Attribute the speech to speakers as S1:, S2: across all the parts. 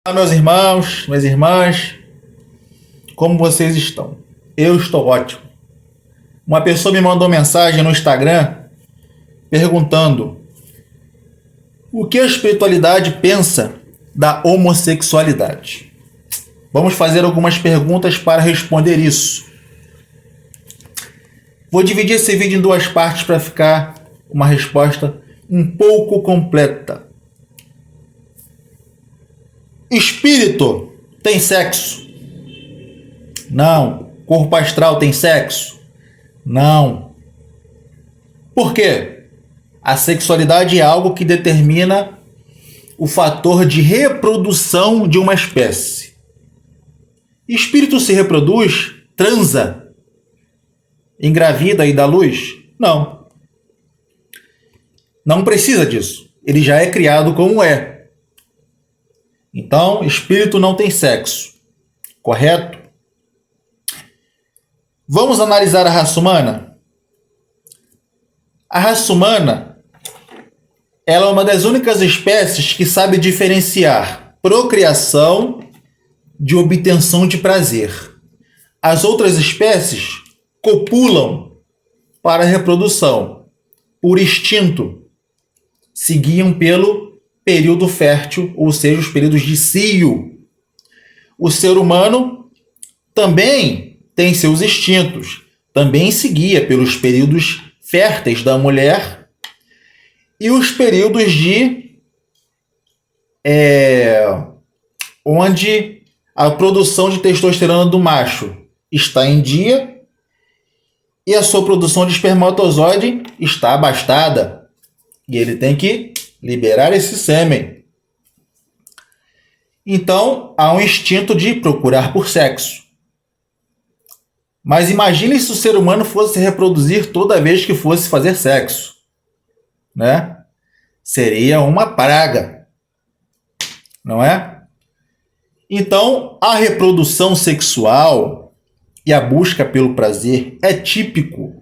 S1: Olá, meus irmãos, minhas irmãs, como vocês estão? Eu estou ótimo. Uma pessoa me mandou mensagem no Instagram perguntando o que a espiritualidade pensa da homossexualidade. Vamos fazer algumas perguntas para responder isso. Vou dividir esse vídeo em duas partes para ficar uma resposta um pouco completa. Espírito tem sexo? Não. Corpo astral tem sexo? Não. Por quê? A sexualidade é algo que determina o fator de reprodução de uma espécie. Espírito se reproduz? Transa? Engravida e dá luz? Não. Não precisa disso. Ele já é criado como é. Então, espírito não tem sexo. Correto? Vamos analisar a raça humana? A raça humana, ela é uma das únicas espécies que sabe diferenciar procriação de obtenção de prazer. As outras espécies copulam para a reprodução, por instinto. Se guiam pelo período fértil, ou seja, os períodos de cio. O ser humano também tem seus instintos, também se guia pelos períodos férteis da mulher e os períodos de onde a produção de testosterona do macho está em dia e a sua produção de espermatozoide está abastada. E ele tem que liberar esse sêmen. Então, há um instinto de procurar por sexo. Mas imagine se o ser humano fosse reproduzir toda vez que fosse fazer sexo, né? Seria uma praga, não é? Então, a reprodução sexual e a busca pelo prazer é típico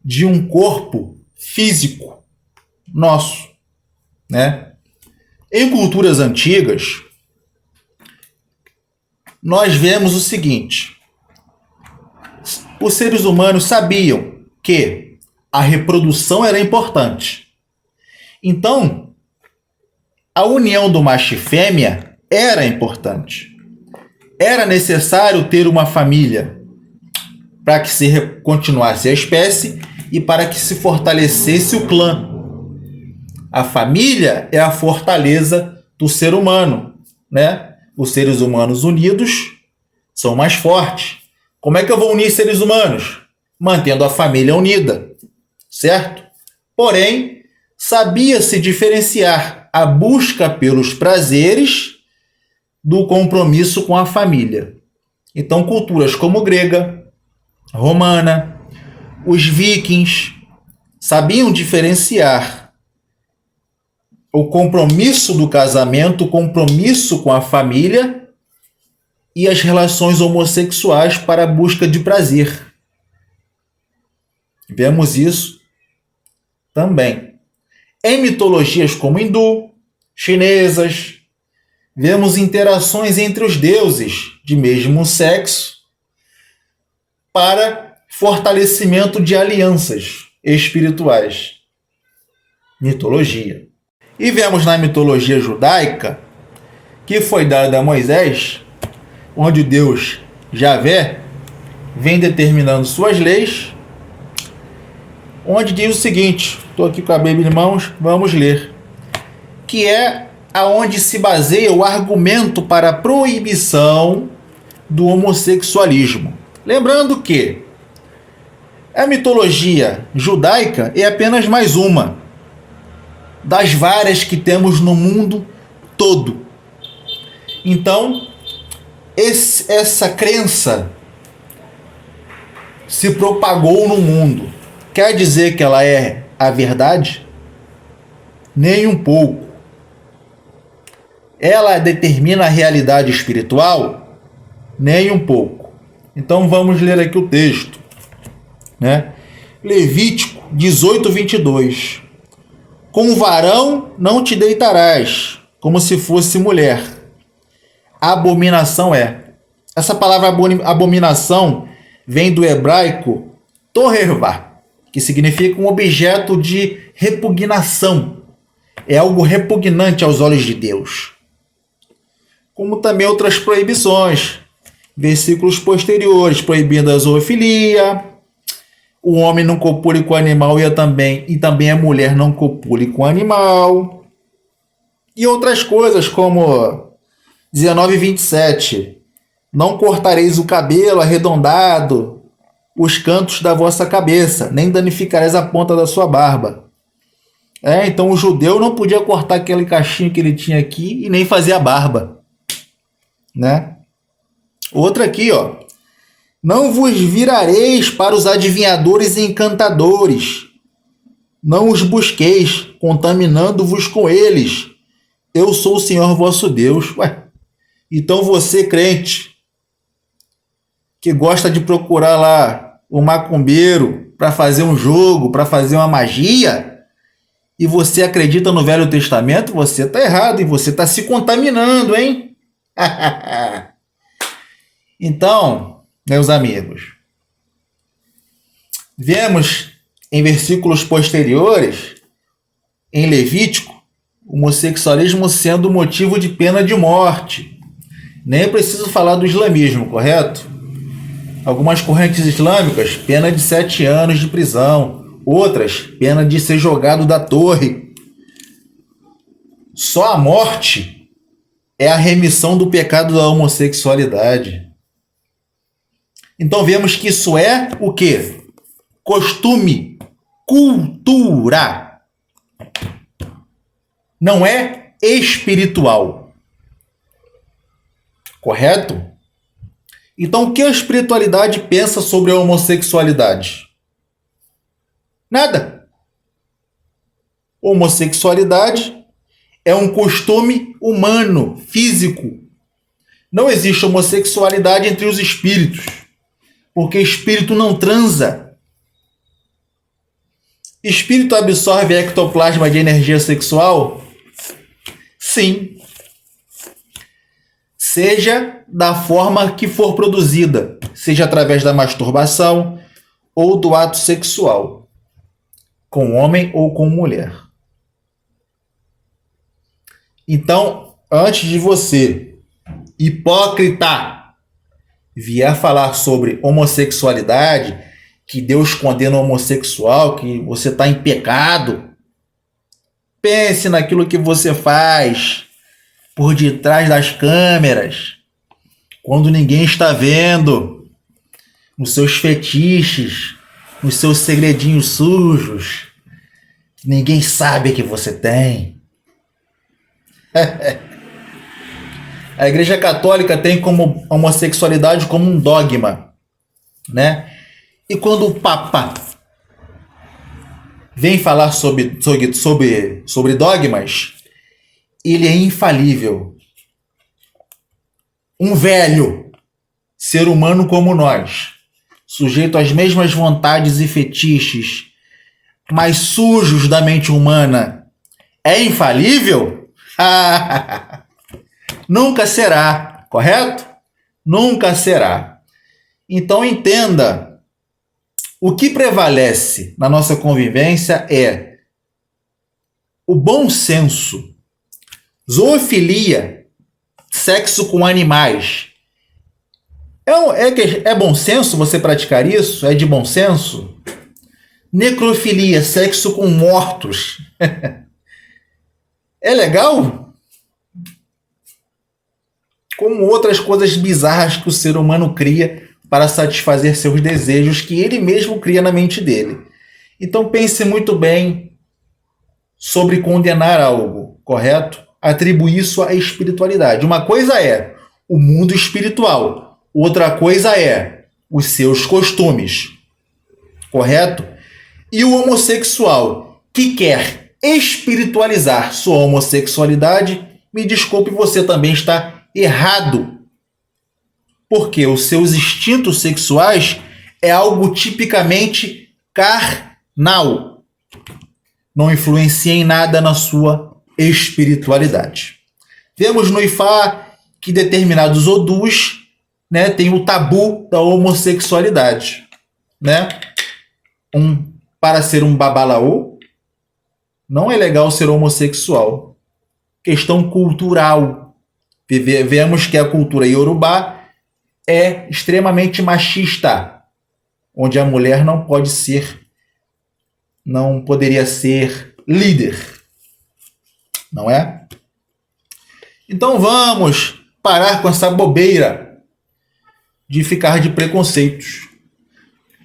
S1: de um corpo físico nosso, né? Em culturas antigas, nós vemos o seguinte: os seres humanos sabiam que a reprodução era importante. Então, a união do macho e fêmea era importante. Era necessário ter uma família para que se continuasse a espécie e para que se fortalecesse o clã. A família é a fortaleza do ser humano, né? Os seres humanos unidos são mais fortes. Como é que eu vou unir seres humanos? Mantendo a família unida, certo? Porém, sabia-se diferenciar a busca pelos prazeres do compromisso com a família. Então, culturas como grega, romana, os vikings sabiam diferenciar o compromisso do casamento, o compromisso com a família e as relações homossexuais para a busca de prazer. Vemos isso também. Em mitologias como hindu, chinesas, vemos interações entre os deuses de mesmo sexo para fortalecimento de alianças espirituais. Mitologia. E vemos na mitologia judaica, que foi dada a Moisés, onde Deus, Javé, vem determinando suas leis, onde diz o seguinte, estou aqui com a Bíblia em mãos, vamos ler, que é aonde se baseia o argumento para a proibição do homossexualismo. Lembrando que a mitologia judaica é apenas mais uma das várias que temos no mundo todo. Então, essa crença se propagou no mundo. Quer dizer que ela é a verdade? Nem um pouco. Ela determina a realidade espiritual? Nem um pouco. Então vamos ler aqui o texto, né? Levítico 18:22. Com varão não te deitarás, como se fosse mulher, abominação é. Essa palavra abominação vem do hebraico tohervá, que significa um objeto de repugnação. É algo repugnante aos olhos de Deus. Como também outras proibições. Versículos posteriores, proibindo a zoofilia, o homem não copule com o animal e também a mulher não copule com o animal. E outras coisas como 19 e 27. Não cortareis o cabelo arredondado, os cantos da vossa cabeça, nem danificareis a ponta da sua barba. Então o judeu não podia cortar aquele cachinho que ele tinha aqui e nem fazer a barba. Né? Outra aqui, ó. Não vos virareis para os adivinhadores e encantadores. Não os busqueis, contaminando-vos com eles. Eu sou o Senhor vosso Deus. Ué, então você, crente, que gosta de procurar lá o macumbeiro para fazer um jogo, para fazer uma magia, e você acredita no Velho Testamento, você está errado e você está se contaminando, hein? Então, meus amigos, vemos em versículos posteriores, em Levítico, o homossexualismo sendo motivo de pena de morte. Nem preciso falar do islamismo, correto? Algumas correntes islâmicas, pena de 7 anos de prisão. Outras, pena de ser jogado da torre. Só a morte é a remissão do pecado da homossexualidade. Então vemos que isso é o quê? Costume, cultura. Não é espiritual. Correto? Então, o que a espiritualidade pensa sobre a homossexualidade? Nada. Homossexualidade é um costume humano, físico. Não existe homossexualidade entre os espíritos, porque espírito não transa. Espírito absorve ectoplasma de energia sexual? Sim. Seja da forma que for produzida, seja através da masturbação ou do ato sexual, com homem ou com mulher. Então, antes de você, hipócrita, vier falar sobre homossexualidade, que Deus condena o homossexual, que você está em pecado, pense naquilo que você faz por detrás das câmeras, quando ninguém está vendo, nos seus fetiches, nos seus segredinhos sujos, que ninguém sabe que você tem. A Igreja Católica tem como homossexualidade como um dogma, né? E quando o Papa vem falar sobre dogmas, ele é infalível. Um velho ser humano como nós, sujeito às mesmas vontades e fetiches, mas sujos da mente humana, é infalível? Nunca será, correto? Nunca será. Então entenda, o que prevalece na nossa convivência é o bom senso. Zoofilia, sexo com animais. É bom senso você praticar isso? É de bom senso? Necrofilia, sexo com mortos. É legal? Como outras coisas bizarras que o ser humano cria para satisfazer seus desejos que ele mesmo cria na mente dele. Então pense muito bem sobre condenar algo, correto? Atribuir isso à espiritualidade. Uma coisa é o mundo espiritual, outra coisa é os seus costumes, correto? E o homossexual que quer espiritualizar sua homossexualidade, me desculpe, você também está errado, porque os seus instintos sexuais é algo tipicamente carnal, não influencia em nada na sua espiritualidade. Vemos no Ifá que determinados odus, né, têm o tabu da homossexualidade, né? Para ser um babalaô, não é legal ser homossexual. Questão cultural. Vemos que a cultura iorubá é extremamente machista, onde a mulher não poderia ser líder, não é? Então vamos parar com essa bobeira de ficar de preconceitos,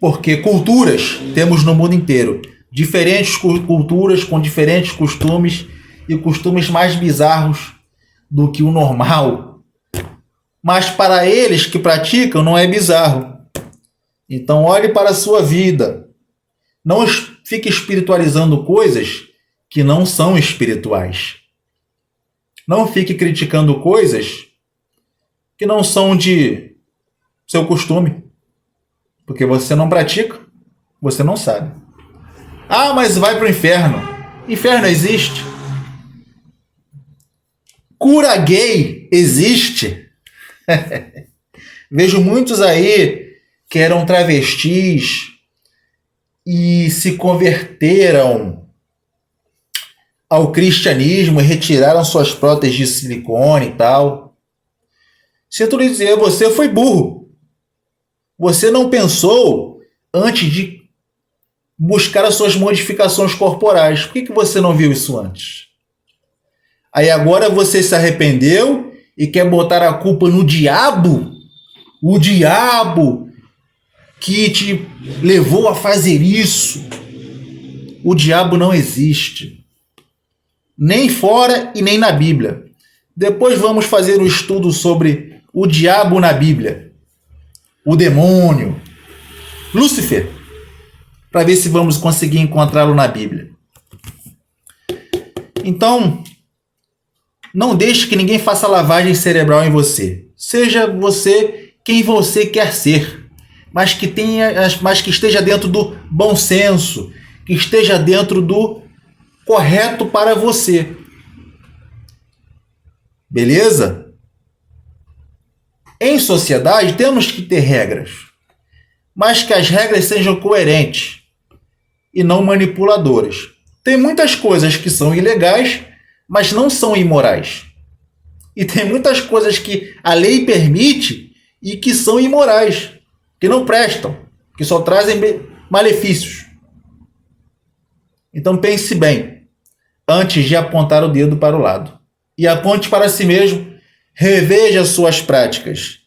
S1: porque culturas temos no mundo inteiro, diferentes culturas com diferentes costumes e costumes mais bizarros do que o normal, mas para eles que praticam não é bizarro. Então olhe para a sua vida, não fique espiritualizando coisas que não são espirituais. Não fique criticando coisas que não são de seu costume. Porque você não pratica, você não sabe. Ah, mas vai para o inferno. Inferno existe. Cura gay existe. Vejo muitos aí que eram travestis e se converteram ao cristianismo e retiraram suas próteses de silicone e tal. Sinto lhe dizer, você foi burro. Você não pensou antes de buscar as suas modificações corporais. Por que você não viu isso antes? Aí agora você se arrependeu e quer botar a culpa no diabo? O diabo que te levou a fazer isso. O diabo não existe. Nem fora e nem na Bíblia. Depois vamos fazer um estudo sobre o diabo na Bíblia. O demônio. Lúcifer. Para ver se vamos conseguir encontrá-lo na Bíblia. Então, não deixe que ninguém faça lavagem cerebral em você. Seja você quem você quer ser, mas que esteja dentro do bom senso, que esteja dentro do correto para você. Beleza? Em sociedade temos que ter regras, mas que as regras sejam coerentes e não manipuladoras. Tem muitas coisas que são ilegais, mas não são imorais. E tem muitas coisas que a lei permite e que são imorais, que não prestam, que só trazem malefícios. Então pense bem, antes de apontar o dedo para o lado. E aponte para si mesmo, reveja suas práticas.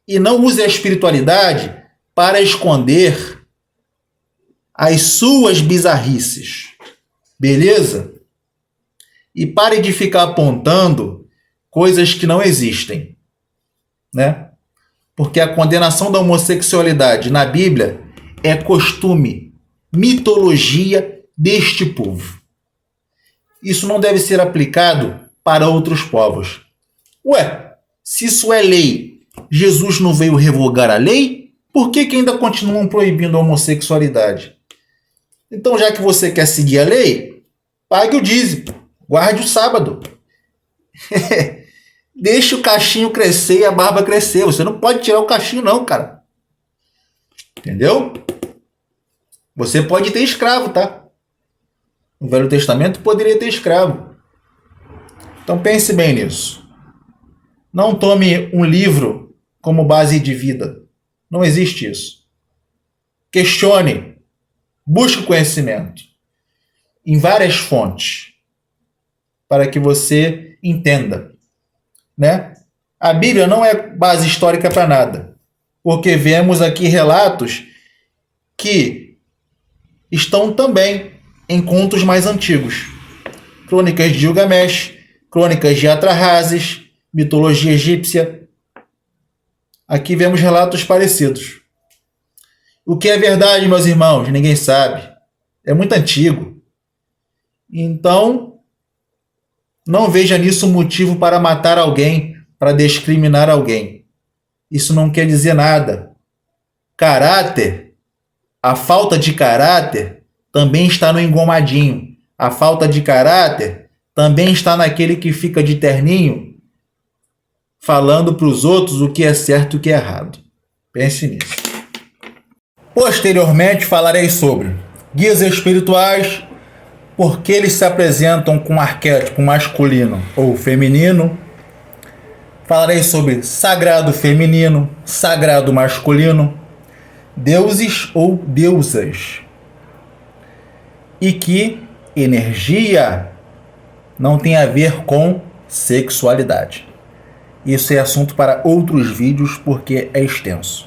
S1: E não use a espiritualidade para esconder as suas bizarrices. Beleza? E pare de ficar apontando coisas que não existem, né? Porque a condenação da homossexualidade na Bíblia é costume, mitologia deste povo. Isso não deve ser aplicado para outros povos. Ué, se isso é lei, Jesus não veio revogar a lei? Por que ainda continuam proibindo a homossexualidade? Então, já que você quer seguir a lei, pague o dízimo, guarde o sábado. Deixe o cachinho crescer e a barba crescer. Você não pode tirar o cachinho não, cara. Entendeu? Você pode ter escravo, tá? No Velho Testamento poderia ter escravo. Então pense bem nisso. Não tome um livro como base de vida. Não existe isso. Questione. Busque conhecimento em várias fontes para que você entenda, né? A Bíblia não é base histórica para nada, porque vemos aqui relatos que estão também em contos mais antigos. Crônicas de Gilgamesh, crônicas de Atrahasis, mitologia egípcia. Aqui vemos relatos parecidos. O que é verdade, meus irmãos? Ninguém sabe. É muito antigo. Então, não veja nisso motivo para matar alguém, para discriminar alguém. Isso não quer dizer nada. Caráter, a falta de caráter, também está no engomadinho. A falta de caráter também está naquele que fica de terninho, falando para os outros o que é certo e o que é errado. Pense nisso. Posteriormente falarei sobre guias espirituais, porque eles se apresentam com um arquétipo masculino ou feminino. Falarei sobre sagrado feminino, sagrado masculino, deuses ou deusas. E que energia não tem a ver com sexualidade. Isso é assunto para outros vídeos porque é extenso.